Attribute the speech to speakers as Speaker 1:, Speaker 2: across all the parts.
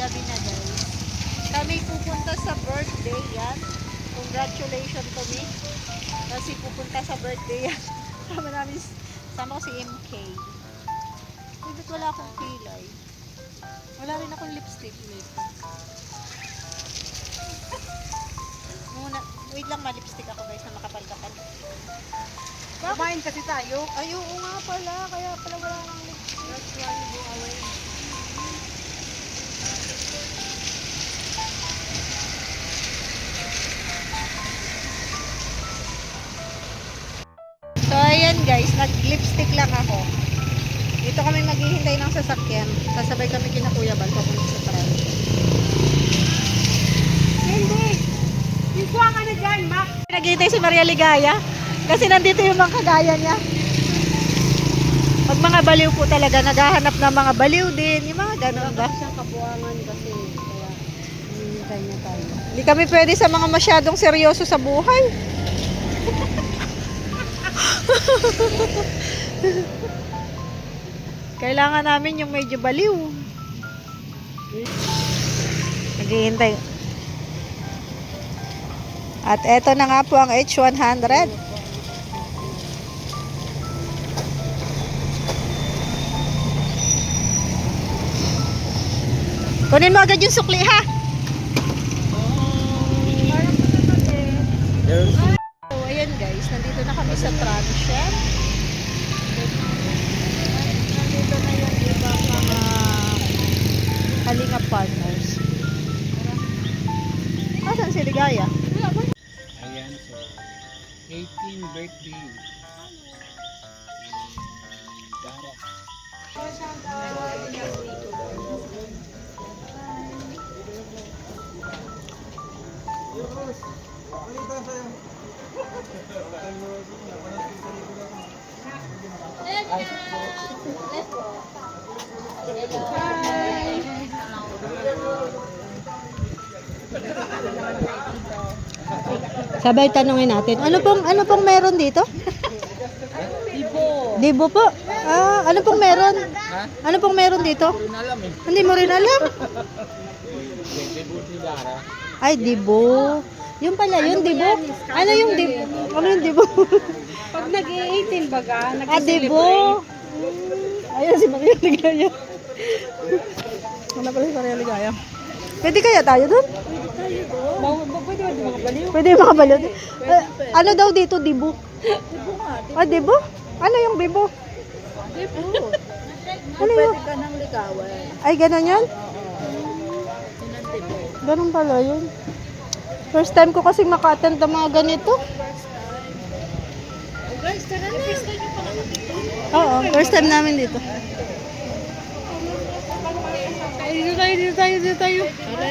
Speaker 1: gabi na guys. Kami pupunta sa birthday yan. Congratulations to me. Kasi pupunta sa birthday yan. Sama ko si MK. Uy, ba't wala akong kilay? Wala rin akong lipstick. Wait lang, ma-lipstick ako guys na makapal-kapal.
Speaker 2: Kumain kasi tayo.
Speaker 1: Ay, oo nga pala. Kaya pala wala nang lipstick.
Speaker 2: That's why you go away.
Speaker 1: So, ayan guys. Nag-lipstick lang ako. Dito kami maghihintay ng sasakyan. Sasabay kami kina Kuya Bal papunta sa Tran.
Speaker 2: Hindi. Yung kuha ka na dyan, Mac.
Speaker 1: Naghihintay si Maria Ligaya. Kasi nandito yung mga kagaya niya. Pag mga baliw po talaga, naghahanap ng mga baliw din. Yung mga ganun ba?
Speaker 2: Siyang kabuangan kasi. Kaya, hinihintay niya tayo.
Speaker 1: Hindi kami pwede sa mga masyadong seryoso sa buhay. Kailangan namin yung medyo baliw. Naghihintay. At eto na nga po ang H100. Kunin mo agad yung sukli ha. So ayan guys, nandito na kami sa Transhem. Nandito na yung ibang mga Kalinga partners. Asan si Ligaya?
Speaker 3: Ayan, so 18th birthday. Dara.
Speaker 1: Sabay tanungin natin. Ano pong meron dito?
Speaker 3: Dibo.
Speaker 1: Dibo po. Ah, ano pong meron?
Speaker 3: Ha?
Speaker 1: Ano pong meron dito?
Speaker 3: Hindi na alam eh.
Speaker 1: Hindi mo rin alam?
Speaker 3: Dibo si Dara.
Speaker 1: Ay, Dibo. Yung pala yun, Dibo. Ano yung Dibo? Ano yung Dibo?
Speaker 2: Pag nag-18 baga,
Speaker 1: Ah, Dibo. Ayun si Maria Ligaya. Wala pala si Maria Ligaya. Pwede kaya tayo dun?
Speaker 2: Pwede ba di mga baliw?
Speaker 1: Pwede yung mga balot. Ano daw dito, Dibo? Ah, Dibo? Ano yung Dibo?
Speaker 2: Dibo.
Speaker 1: Ano yun?
Speaker 2: Pwede ka nang ligawan.
Speaker 1: Ay, ganun yun? Ganun pala yun. First time ko kasi maka-attend ng mga ganito.
Speaker 2: Guys, tara na.
Speaker 1: Oo, first time namin dito. Dito tayo.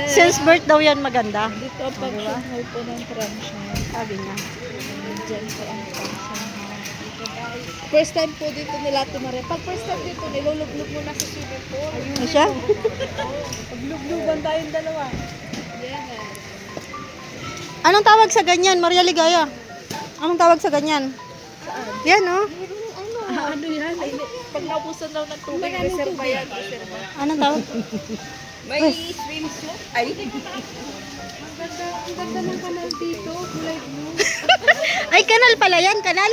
Speaker 1: Since birth daw yan maganda.
Speaker 2: Dito pag mahal po ng Transhem.
Speaker 1: Sabi niya.
Speaker 2: Diyan po ang Transhem. First time po dito nila tumari. Pag first time dito, nilulublog mo na sa swimming pool.
Speaker 1: Ano siya?
Speaker 2: Paglubluban tayong dalawa. Yan.
Speaker 1: Anong tawag sa ganyan, Maria Ligaya? Anong tawag sa ganyan? Yan, oh.
Speaker 2: Ano yan? Pag naubusan daw ng tubig, reserva yan. Reserva.
Speaker 1: Anong tawag?
Speaker 2: May swimsuit. Ay. Ang ganda ng kanal dito. Kulay blue.
Speaker 1: Ay, kanal pala yan, kanal?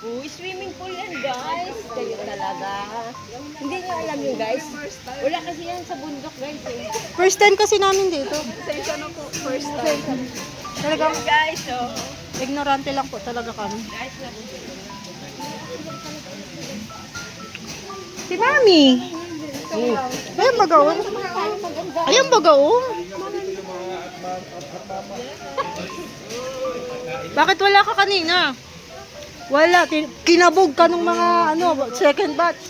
Speaker 2: Uy, swimming pool yan, guys. Kayo talaga. Hindi nyo alam yun, guys. Wala kasi yan sa bundok, guys. Eh.
Speaker 1: First time kasi namin dito.
Speaker 2: Sa isa na po, first time.
Speaker 1: Talagang
Speaker 2: Guys, oh.
Speaker 1: ignorante lang po talaga kami.
Speaker 2: Guys,
Speaker 1: Si Mami. Ayan bagaon. Ayan bagaon. Bakit wala ka kanina? Wala. Kinabog ka ng mga second batch.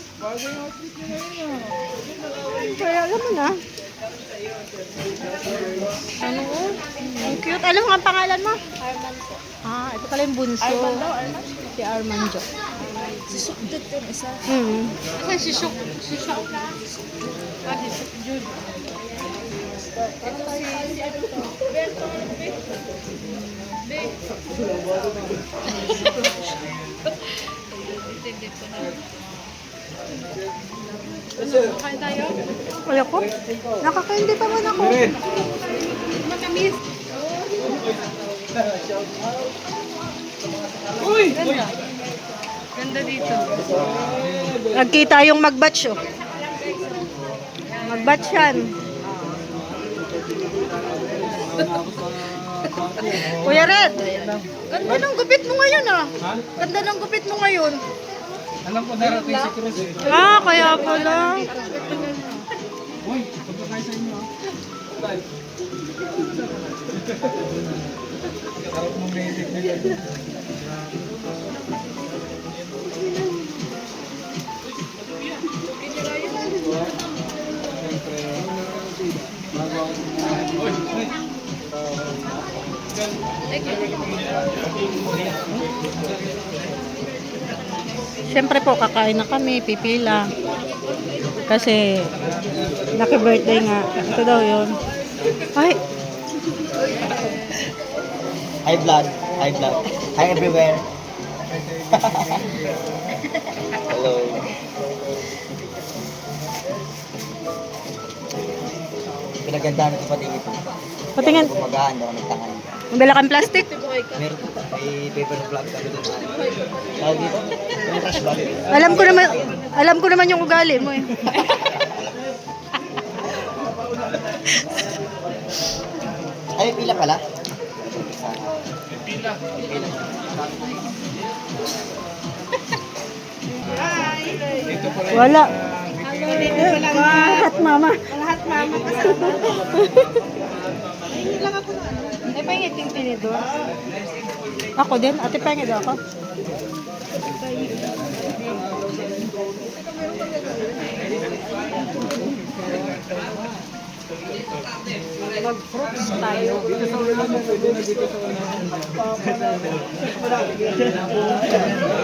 Speaker 1: Kaya alam mo na. Ano? Ang cute. Alam mo ang pangalan mo?
Speaker 2: Arman po.
Speaker 1: Ah, ito pala yung bunso.
Speaker 2: Arman daw, Arman.
Speaker 1: Si Armando.
Speaker 2: Si Sukdut yung isa.
Speaker 1: Mm.
Speaker 2: Si Suk. Si Suk. Ah, si Suk Jude. Ito si ano to? Berto. Be. Intindi ko na. Kain tayo?
Speaker 1: Ayoko. Nakakaindi pa man ako.
Speaker 2: Matamis. Ganda. Ganda dito.
Speaker 1: Nagkita yung mag-batch oh. Mag-batch yan. Kuya Red, ganda ng gupit mo ngayon ah. Ganda ng gupit mo ngayon.
Speaker 3: Alam ko darating si Cruz eh.
Speaker 1: Ah, kaya pala.
Speaker 3: Uy, pagkakay sa inyo. Sarap mo may edit nila. Siyempre, bago ako
Speaker 1: Siyempre po, kakain na kami, pipila. Kasi, lucky birthday nga. Ito daw yun. Ay,
Speaker 4: High blood. High blood. Hi everywhere. Hello. Pinagandaan ko pati ito.
Speaker 1: patingin.
Speaker 4: Gumagaan daw, nagtangan.
Speaker 1: May kang plastic?
Speaker 4: Meron po. May paper vlog kami doon. Tawag dito? May trash bag.
Speaker 1: Alam ko naman yung ugali mo eh.
Speaker 4: Ay, pila pala.
Speaker 3: dito pala.
Speaker 1: Wala. Lahat mama.
Speaker 2: Lahat mama kasama. Ay, pangit yung tinidor.
Speaker 1: Ako din. Ate Penge daw ako. Mag-fruits tayo.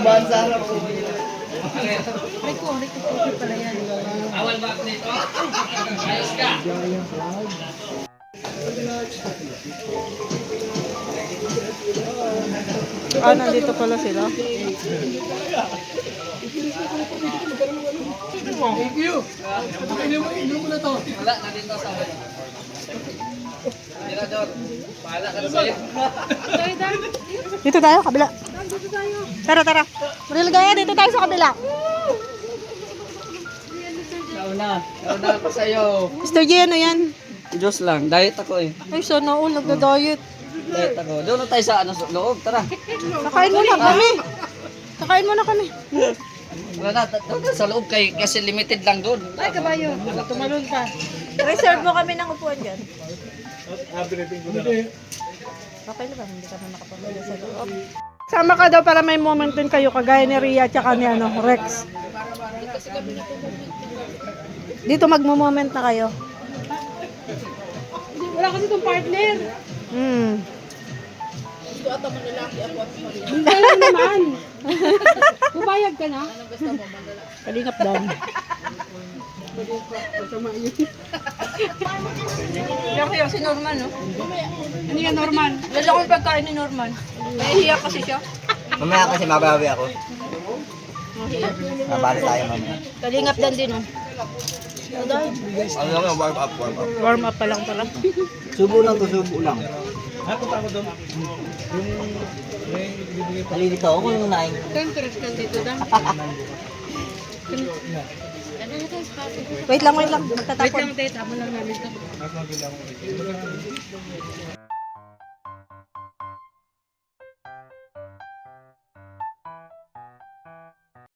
Speaker 4: Bansa.
Speaker 2: Rico pala yan.
Speaker 1: Ah, nandito pala sila.
Speaker 3: Thank you. Inom mo na to.
Speaker 1: Dito tayo, kabila. Tara, tara. Real gaya, dito tayo sa kabila.
Speaker 5: Nauna ako sa'yo.
Speaker 1: Mr. G, ano yan?
Speaker 5: Diyos lang, diet ako eh.
Speaker 1: Ay, sana all, nagda-diet.
Speaker 5: Diet ako. Doon na tayo sa sa loob, tara.
Speaker 1: Kakain muna kami. Kakain muna kami.
Speaker 5: Wala na, doon na sa loob kasi limited lang doon.
Speaker 2: Ay, kabayo. Tumalon pa.
Speaker 1: Reserve mo kami ng upuan dyan. Okay lang, hindi kami nakapamila sa loob. Sama ka daw para may moment din kayo, kagaya ni Ria at ni Rex. Dito magmo-moment na kayo.
Speaker 2: Wala kasi itong partner. Kaya naman. Bubayag ka na.
Speaker 1: Kalingap daw. Laki yung si Norman, no?
Speaker 2: Ano yan, Norman?
Speaker 1: Lalaki yung pagkain ni Norman. Nahihiya kasi siya.
Speaker 4: Mamaya kasi mabawi ako. Mabali tayo mamaya.
Speaker 1: Kalingap dan din, oh.
Speaker 4: Ano lang, warm up, warm up.
Speaker 1: Warm up pa lang pala.
Speaker 4: Subo lang to, subo lang. Nalilito ako kung naing.
Speaker 2: Interest ka dito, Dan.
Speaker 1: Wait lang, wait lang.
Speaker 2: Wait
Speaker 1: Magtatapon.
Speaker 2: lang, Tate. Habang lang namin ito.